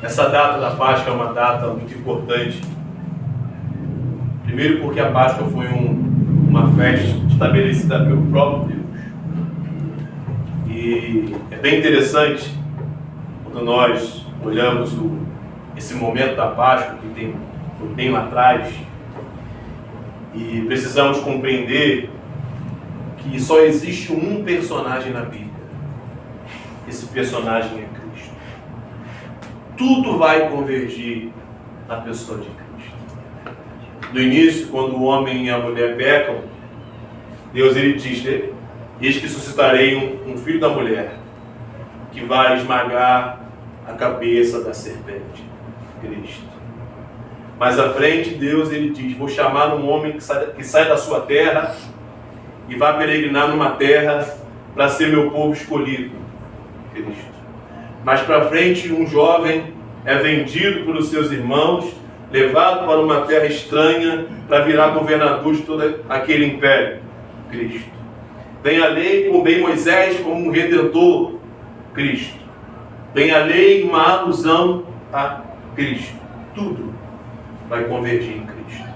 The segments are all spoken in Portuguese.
Essa data da Páscoa é uma data muito importante. Primeiro porque a Páscoa foi uma festa estabelecida pelo próprio Deus. E é bem interessante quando nós olhamos esse momento da Páscoa, que foi bem lá atrás, e precisamos compreender que só existe um personagem na Bíblia. Esse personagem é Cristo. Tudo vai convergir na pessoa de Cristo. No início, quando o homem e a mulher pecam, Deus ele diz: eis que suscitarei um filho da mulher que vai esmagar a cabeça da serpente, Cristo. Mais à frente, Deus ele diz: vou chamar um homem que sai da sua terra e vai peregrinar numa terra para ser meu povo escolhido, Cristo. Mais para frente, um jovem é vendido pelos seus irmãos, levado para uma terra estranha para virar governador de todo aquele império, Cristo. Vem a lei, vem Moisés como um redentor, Cristo. Vem a lei, uma alusão a Cristo. Tudo vai convergir em Cristo.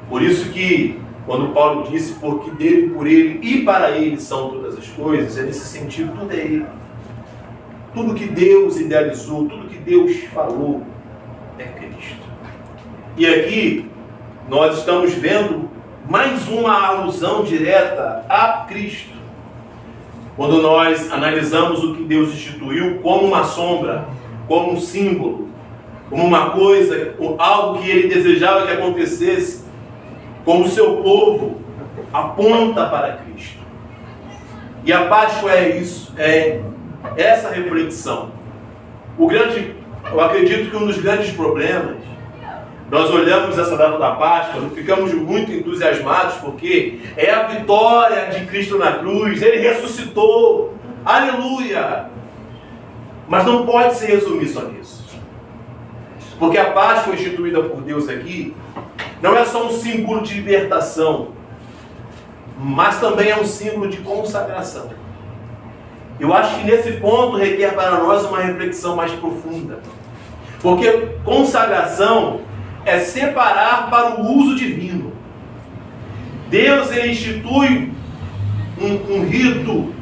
Por isso que, quando Paulo disse, porque dele, por ele e para ele são todas as coisas, é nesse sentido, tudo é ele. Tudo que Deus idealizou, tudo que Deus falou é Cristo. E aqui nós estamos vendo mais uma alusão direta a Cristo. Quando nós analisamos o que Deus instituiu como uma sombra, como um símbolo, como uma coisa, algo que Ele desejava que acontecesse, como o seu povo aponta para Cristo. E a Páscoa é isso, é essa reflexão. Eu acredito que um dos grandes problemas, nós olhamos essa data da Páscoa, não ficamos muito entusiasmados, porque é a vitória de Cristo na cruz, Ele ressuscitou, aleluia! Mas não pode se resumir só nisso. Porque a Páscoa instituída por Deus aqui, não é só um símbolo de libertação, mas também é um símbolo de consagração. Eu acho que nesse ponto requer para nós uma reflexão mais profunda. Porque consagração é separar para o uso divino. Deus ele institui um rito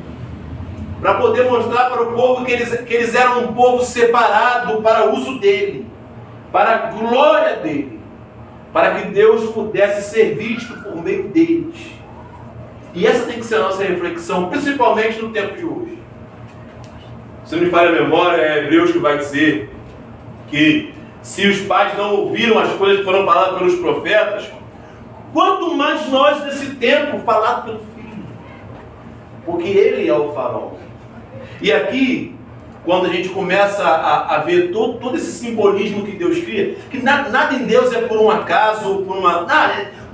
para poder mostrar para o povo que eles eram um povo separado para o uso dele, para a glória dele, para que Deus pudesse ser visto por meio deles. E essa tem que ser a nossa reflexão, principalmente no tempo de hoje. Se não me falha a memória, é Hebreus que vai dizer que se os pais não ouviram as coisas que foram faladas pelos profetas, quanto mais nós nesse tempo falado pelo Filho. Porque Ele é o farol. E aqui, quando a gente começa a ver todo esse simbolismo que Deus cria, que nada em Deus é por um acaso,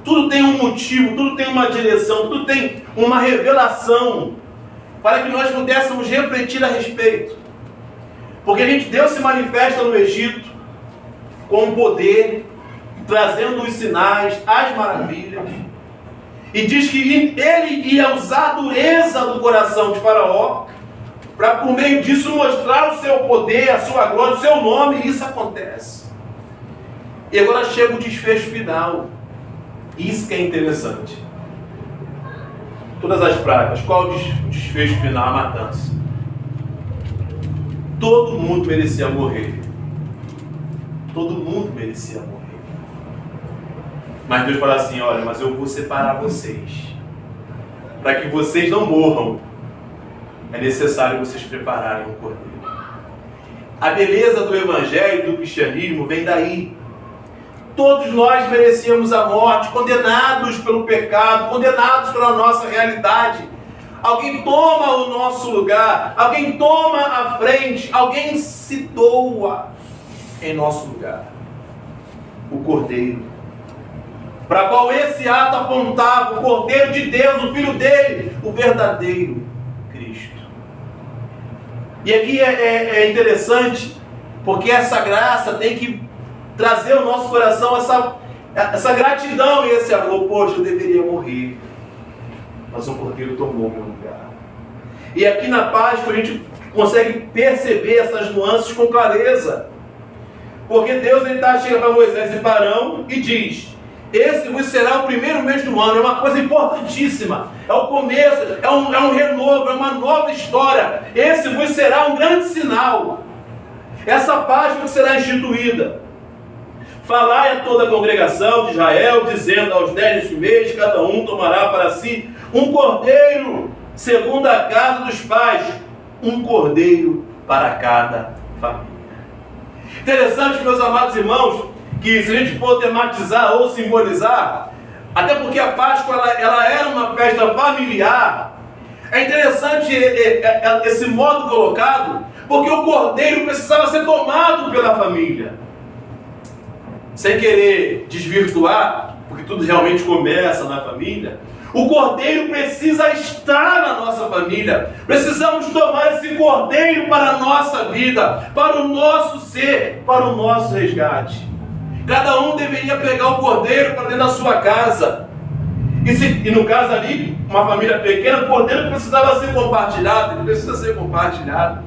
tudo tem um motivo, tudo tem uma direção, tudo tem uma revelação, para que nós pudéssemos refletir a respeito. Porque Deus se manifesta no Egito com poder, trazendo os sinais, as maravilhas, e diz que Ele ia usar a dureza do coração de Faraó, para por meio disso mostrar o seu poder, a sua glória, o seu nome, e isso acontece. E agora chega o desfecho final. Isso que é interessante. Todas as pragas, qual o desfecho final? A matança. Todo mundo merecia morrer. Todo mundo merecia morrer. Mas Deus fala assim: olha, mas eu vou separar vocês. Para que vocês não morram, é necessário vocês prepararem um cordeiro. A beleza do Evangelho e do cristianismo vem daí. Todos nós merecíamos a morte, condenados pelo pecado, condenados pela nossa realidade. Alguém toma o nosso lugar, alguém toma a frente, alguém se doa em nosso lugar. O Cordeiro. Para qual esse ato apontava, o Cordeiro de Deus, o Filho dele, o verdadeiro Cristo. E aqui é interessante, porque essa graça tem que trazer ao nosso coração essa gratidão e esse amor. Poxa, eu deveria morrer, mas o Cordeiro tomou meu lugar. E aqui na Páscoa a gente consegue perceber essas nuances com clareza. Porque Deus está chegando para Moisés e para Arão e diz: esse vos será o primeiro mês do ano. É uma coisa importantíssima. É o começo, é um renovo, é uma nova história. Esse vos será um grande sinal. Essa Páscoa que será instituída. Falai a toda a congregação de Israel, dizendo: aos 10 deste mês, cada um tomará para si um cordeiro, segundo a casa dos pais, um cordeiro para cada família. Interessante, meus amados irmãos, que se a gente for tematizar ou simbolizar, até porque a Páscoa ela era uma festa familiar, é interessante esse modo colocado, porque o cordeiro precisava ser tomado pela família. Sem querer desvirtuar, porque tudo realmente começa na família, o cordeiro precisa estar na nossa família. Precisamos tomar esse cordeiro para a nossa vida, para o nosso ser, para o nosso resgate. Cada um deveria pegar o cordeiro para dentro da sua casa. E no caso ali, uma família pequena, o cordeiro precisava ser compartilhado. Ele precisa ser compartilhado.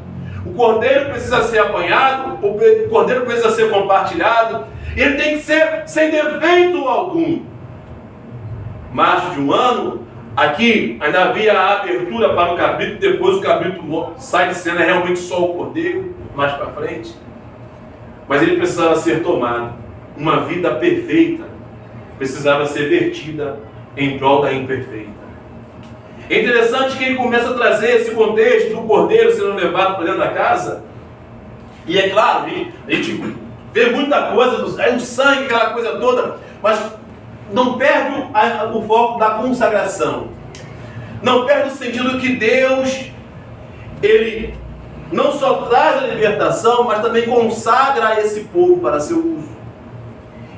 O cordeiro precisa ser apanhado, o cordeiro precisa ser compartilhado. Ele tem que ser sem defeito algum. Macho de um ano, aqui ainda havia a abertura para o cabrito, depois o cabrito sai de cena, é realmente só o cordeiro, mais para frente. Mas ele precisava ser tomado. Uma vida perfeita precisava ser vertida em prol da imperfeita. É interessante que ele começa a trazer esse contexto do cordeiro sendo levado para dentro da casa. E é claro, a gente vê muita coisa, o sangue, aquela coisa toda, mas não perde o foco da consagração. Não perde o sentido que Deus, Ele não só traz a libertação, mas também consagra esse povo para seu uso.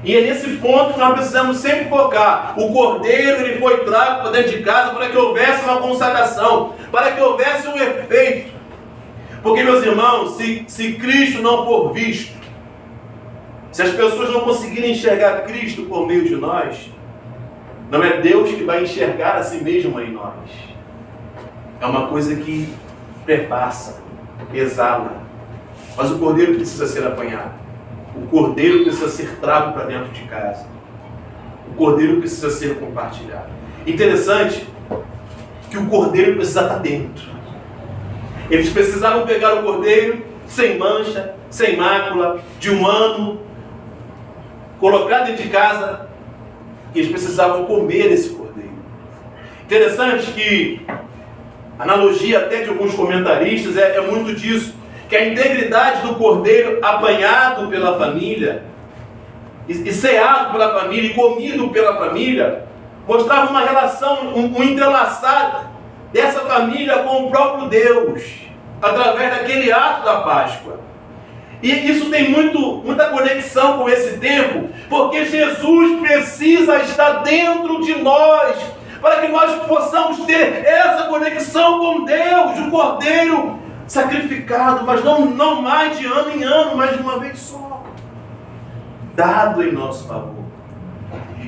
E é nesse ponto que nós precisamos sempre focar. O cordeiro, ele foi trago para dentro de casa para que houvesse uma consagração, para que houvesse um efeito. Porque, meus irmãos, se Cristo não for visto, se as pessoas não conseguirem enxergar Cristo por meio de nós, não é Deus que vai enxergar a si mesmo em nós. É uma coisa que perpassa, exala. Mas o cordeiro precisa ser apanhado. O cordeiro precisa ser trago para dentro de casa. O cordeiro precisa ser compartilhado. Interessante que o cordeiro precisa estar dentro. Eles precisavam pegar o cordeiro sem mancha, sem mácula, de um ano, colocar dentro de casa, e eles precisavam comer esse cordeiro. Interessante que a analogia até de alguns comentaristas é muito disso, que a integridade do cordeiro apanhado pela família, e ceado pela família, e comido pela família, mostrava uma relação, um entrelaçado dessa família com o próprio Deus, através daquele ato da Páscoa. E isso tem muita conexão com esse tempo, porque Jesus precisa estar dentro de nós, para que nós possamos ter essa conexão com Deus, o Cordeiro sacrificado, mas não mais de ano em ano, mas de uma vez só, dado em nosso favor.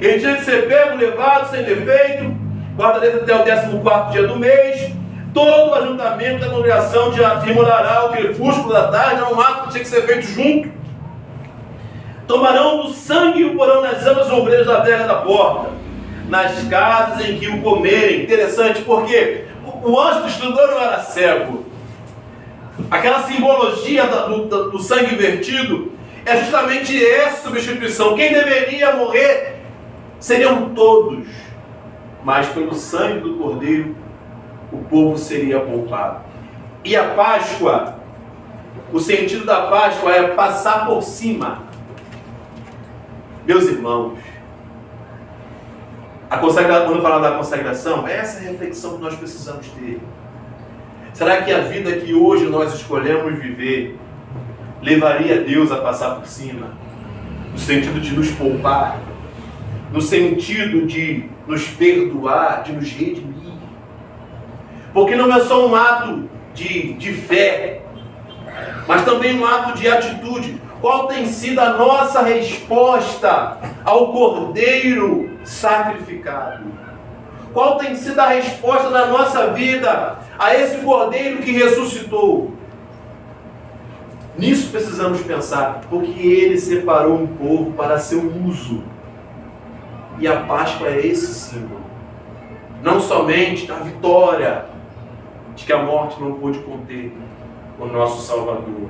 Ele tinha de ser pego, levado, sem defeito, guarda-lhes até o 14º dia do mês. Todo o ajuntamento da congregação demorará o crepúsculo da tarde, era um ato que tinha que ser feito junto. Tomarão do sangue e o porão nas amas ombreiras da terra da porta, nas casas em que o comerem. Interessante, porque o anjo destruidor não era cego. Aquela simbologia do sangue vertido é justamente essa substituição. Quem deveria morrer seriam todos, mas pelo sangue do Cordeiro o povo seria poupado. E a Páscoa, o sentido da Páscoa é passar por cima. Meus irmãos, quando falar da consagração, é essa reflexão que nós precisamos ter. Será que a vida que hoje nós escolhemos viver levaria Deus a passar por cima? No sentido de nos poupar, no sentido de nos perdoar, de nos redimir. Porque não é só um ato de fé, mas também um ato de atitude. Qual tem sido a nossa resposta ao Cordeiro sacrificado? Qual tem sido a resposta da nossa vida a esse Cordeiro que ressuscitou? Nisso precisamos pensar, porque Ele separou um povo para seu uso. E a Páscoa é esse símbolo. Não somente da vitória de que a morte não pôde conter o nosso Salvador,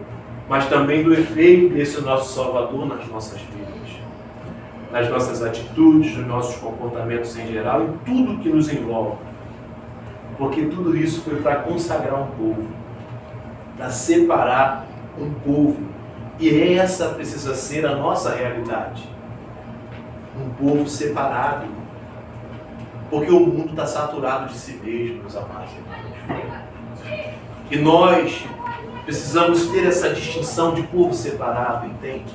mas também do efeito desse nosso Salvador nas nossas vidas, nas nossas atitudes, nos nossos comportamentos em geral, em tudo que nos envolve. Porque tudo isso foi para consagrar um povo, para separar um povo. E essa precisa ser a nossa realidade. Um povo separado. Porque o mundo está saturado de si mesmo, meus amados irmãos. E nós precisamos ter essa distinção de povo separado, entende?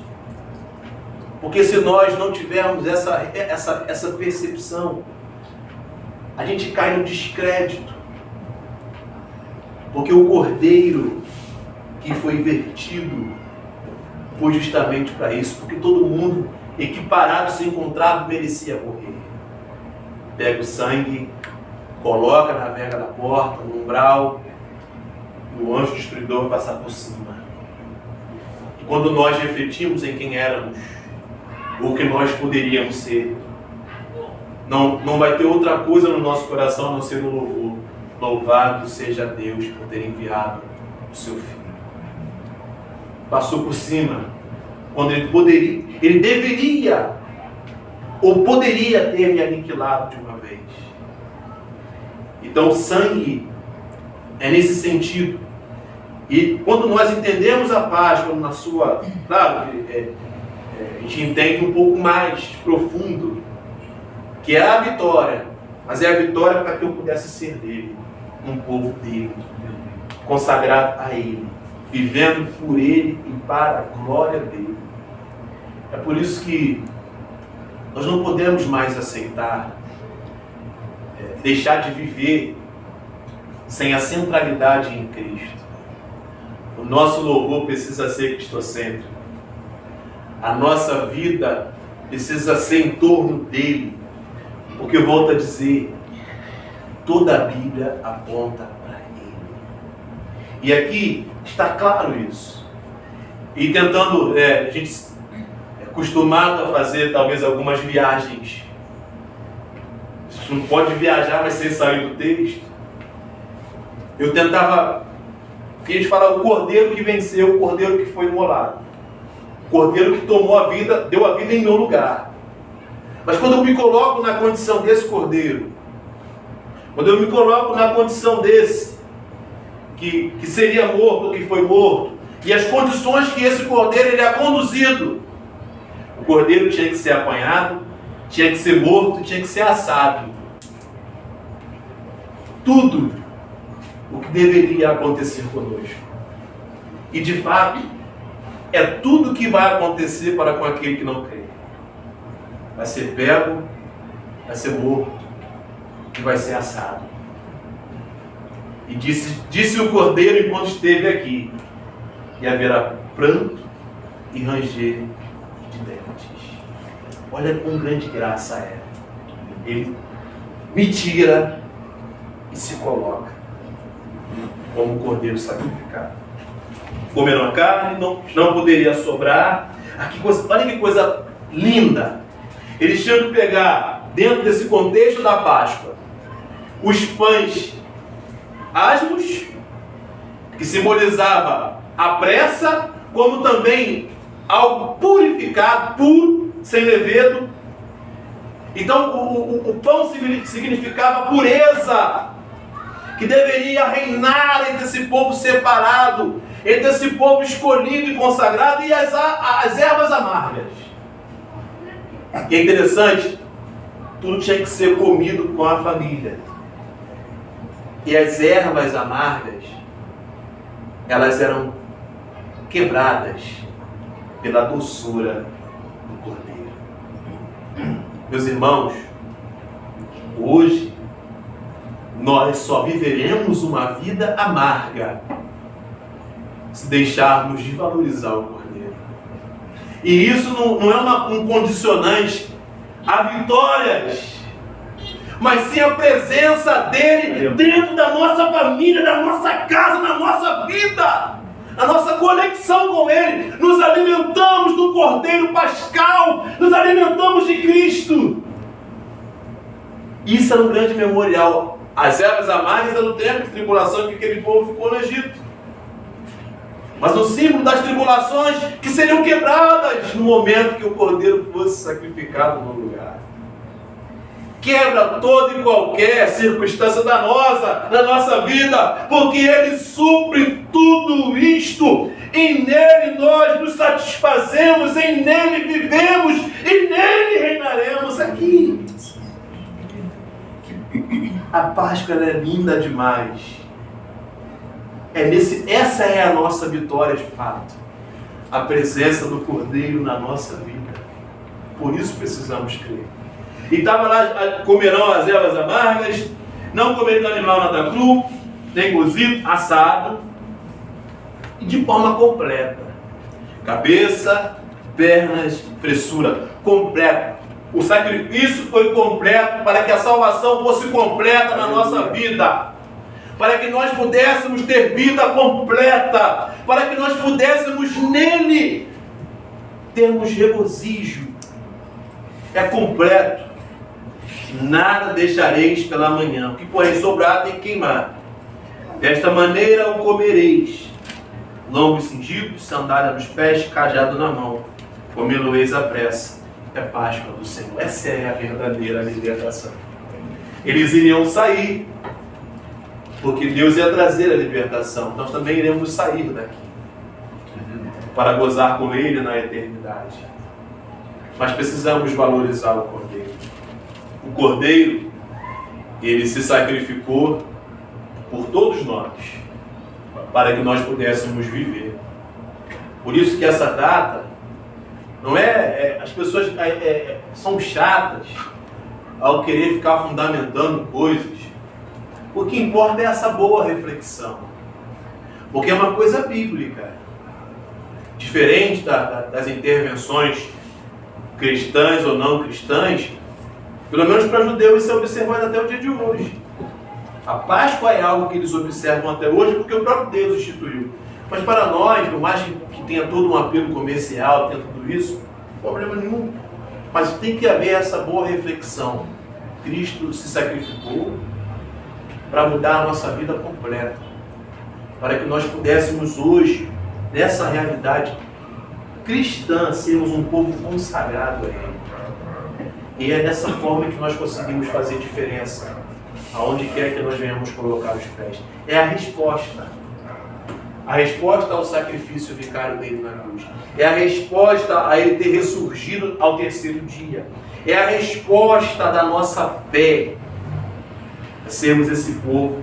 Porque se nós não tivermos essa percepção, a gente cai no descrédito. Porque o cordeiro que foi vertido foi justamente para isso. Porque todo mundo equiparado, se encontrado, merecia morrer. Pega o sangue, coloca na verga da porta, no umbral, e o anjo destruidor vai passar por cima. E quando nós refletimos em quem éramos, ou que nós poderíamos ser, não vai ter outra coisa no nosso coração a não ser o louvor. Louvado seja Deus por ter enviado o seu Filho. Passou por cima, quando ele deveria, ou poderia ter me aniquilado de uma vez. Então o sangue é nesse sentido. E quando nós entendemos a Páscoa na sua... Claro, a gente entende um pouco mais profundo, que é a vitória. Mas é a vitória para que eu pudesse ser dele, um povo dele, consagrado a ele, vivendo por ele e para a glória dele. É por isso que nós não podemos mais aceitar, deixar de viver sem a centralidade em Cristo. O nosso louvor precisa ser cristocêntrico. A nossa vida precisa ser em torno dele. Porque, volto a dizer, toda a Bíblia aponta para ele. E aqui está claro isso. E tentando, a gente é acostumado a fazer talvez algumas viagens. A gente não pode viajar, mas sem sair do texto. Eu tentava, a gente fala o cordeiro que venceu, o cordeiro que foi imolado. O cordeiro que tomou a vida, deu a vida em meu lugar. Mas quando eu me coloco na condição desse cordeiro, quando eu me coloco na condição desse, que seria morto ou que foi morto, e as condições que esse cordeiro ele é conduzido, o cordeiro tinha que ser apanhado, tinha que ser morto, tinha que ser assado. Tudo o que deveria acontecer conosco. E de fato, é tudo que vai acontecer para com aquele que não crê. Vai ser pego, vai ser morto e vai ser assado. E disse o cordeiro enquanto esteve aqui, e haverá pranto e ranger de dentes. Olha com grande graça é. Ele me tira e se coloca como cordeiro sacrificado. Comeram a carne, não poderia sobrar. Olha que coisa linda. Eles tinham que pegar, dentro desse contexto da Páscoa, os pães asmos, que simbolizava a pressa, como também algo purificado, puro, sem levedo. Então o pão significava pureza, que deveria reinar entre esse povo separado, entre esse povo escolhido e consagrado, e as ervas amargas. E é interessante, tudo tinha que ser comido com a família. E as ervas amargas, elas eram quebradas pela doçura do cordeiro. Meus irmãos, hoje nós só viveremos uma vida amarga se deixarmos de valorizar o cordeiro. E isso não é um condicionante a vitórias, mas sim a presença dele dentro da nossa família, da nossa casa, na nossa vida, a nossa conexão com ele. Nos alimentamos do Cordeiro Pascal, nos alimentamos de Cristo. Isso é um grande memorial. As ervas amargas eram o tempo de tribulação que aquele povo ficou no Egito, mas o símbolo das tribulações que seriam quebradas no momento que o Cordeiro fosse sacrificado no lugar. Quebra toda e qualquer circunstância da nossa vida, porque Ele supre tudo isto. E nele nós nos satisfazemos, e nele vivemos, e nele reinaremos aqui. A Páscoa é linda demais. Essa é a nossa vitória de fato. A presença do Cordeiro na nossa vida. Por isso precisamos crer. E estava lá, comerão as ervas amargas, não comerão animal nada cru, nem cozido, assado, e de forma completa. Cabeça, pernas, fressura, completa. O sacrifício foi completo para que a salvação fosse completa na nossa vida. Para que nós pudéssemos ter vida completa. Para que nós pudéssemos nele termos regozijo. É completo. Nada deixareis pela manhã. O que porém sobrar tem que queimar. Desta maneira o comereis. Lombo cingido, sandália nos pés, cajado na mão. Comê-lo-eis à pressa. É Páscoa do Senhor. Essa é a verdadeira libertação. Eles iriam sair, porque Deus ia trazer a libertação. Nós também iremos sair daqui, para gozar com Ele na eternidade. Mas precisamos valorizar o Cordeiro. O Cordeiro, Ele se sacrificou por todos nós, para que nós pudéssemos viver. Por isso que essa data, não as pessoas são chatas ao querer ficar fundamentando coisas. O que importa é essa boa reflexão. Porque é uma coisa bíblica. Diferente das intervenções cristãs ou não cristãs, pelo menos para judeus isso é observado até o dia de hoje. A Páscoa é algo que eles observam até hoje porque o próprio Deus instituiu. Mas para nós, por mais que tenha todo um apelo comercial, tenha tudo isso, não tem problema nenhum. Mas tem que haver essa boa reflexão. Cristo se sacrificou para mudar a nossa vida completa. Para que nós pudéssemos hoje, nessa realidade cristã, sermos um povo consagrado a Ele. E é dessa forma que nós conseguimos fazer diferença, aonde quer que nós venhamos colocar os pés. É a resposta. A resposta ao sacrifício vicário dele na cruz. É a resposta a ele ter ressurgido ao terceiro dia. É a resposta da nossa fé. É sermos esse povo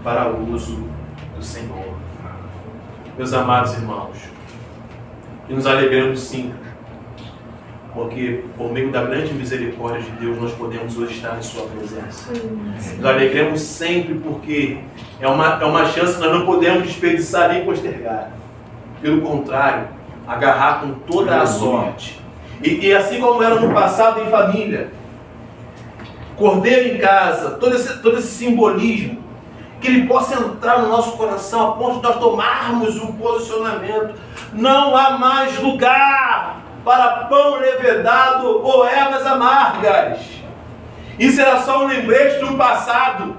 para o uso do Senhor. Meus amados irmãos, que nos alegramos sim, porque por meio da grande misericórdia de Deus nós podemos hoje estar em sua presença. Nos alegramos sempre porque é uma chance que nós não podemos desperdiçar nem postergar. Pelo contrário, agarrar com toda a sorte. E assim como era no passado em família, cordeiro em casa, todo esse simbolismo, que ele possa entrar no nosso coração a ponto de nós tomarmos um posicionamento. Não há mais lugar para pão levedado ou ervas amargas. Isso era só um lembrete de um passado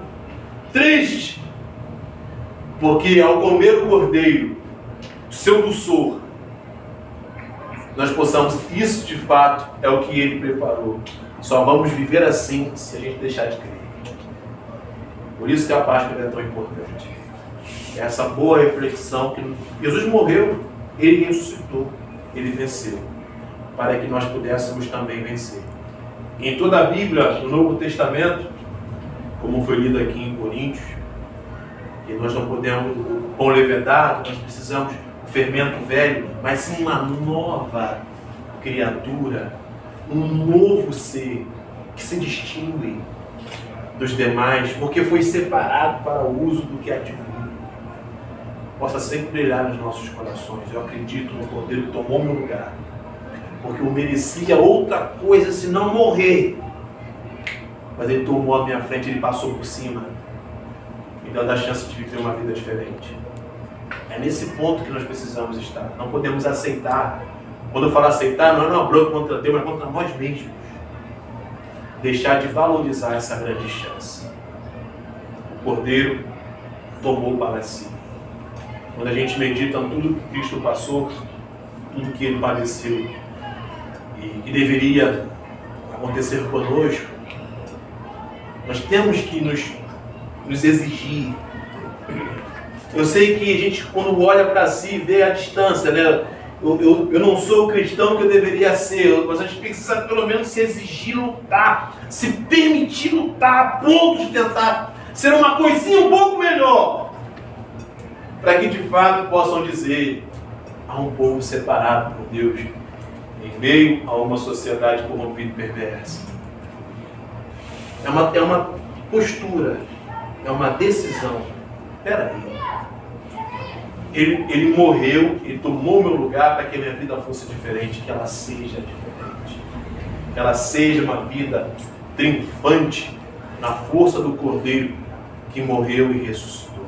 triste. Porque ao comer o cordeiro, seu dulçor, nós possamos, isso de fato é o que ele preparou. Só vamos viver assim se a gente deixar de crer. Por isso que a Páscoa é tão importante. Essa boa reflexão que Jesus morreu, ele ressuscitou, ele venceu, para que nós pudéssemos também vencer. Em toda a Bíblia, no Novo Testamento, como foi lido aqui em Coríntios, que nós não podemos o pão levedado, nós precisamos do fermento velho, mas sim uma nova criatura, um novo ser que se distingue dos demais, porque foi separado para o uso do que é divino. Possa sempre brilhar nos nossos corações. Eu acredito no Cordeiro que tomou meu lugar, porque eu merecia outra coisa senão morrer. mas Ele tomou a minha frente, Ele passou por cima, me dando a chance de viver uma vida diferente. É nesse ponto que nós precisamos estar. Não podemos aceitar. Quando eu falo aceitar, não é uma bronca contra Deus, mas contra nós mesmos. Deixar de valorizar essa grande chance. O Cordeiro tomou para si. Quando a gente medita em tudo que Cristo passou, tudo que Ele padeceu, e que deveria acontecer conosco, nós temos que nos exigir. Eu sei que a gente, quando olha para si, vê a distância, né? Eu não sou o cristão que eu deveria ser, mas a gente precisa pelo menos se exigir lutar, se permitir lutar a ponto de tentar ser uma coisinha um pouco melhor, para que de fato possam dizer: há um povo separado por Deus em meio a uma sociedade corrompida e perversa. É uma postura, é uma decisão. Espera aí. Ele morreu, Ele tomou o meu lugar para que a minha vida fosse diferente, que ela seja diferente. Que ela seja uma vida triunfante na força do Cordeiro que morreu e ressuscitou.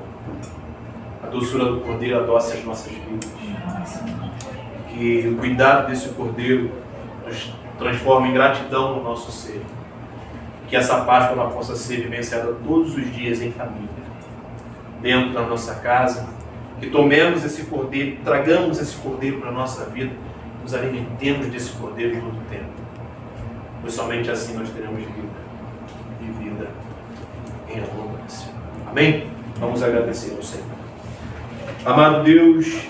A doçura do Cordeiro adoce as nossas vidas. Que o cuidado desse Cordeiro nos transforme em gratidão no nosso ser. Que essa Páscoa ela possa ser vivenciada todos os dias em família, dentro da nossa casa. Que tomemos esse Cordeiro, tragamos esse Cordeiro para a nossa vida, nos alimentemos desse Cordeiro todo o tempo. Pois somente assim nós teremos vida, e vida em abundância. Amém? Vamos agradecer ao Senhor. Amado Deus,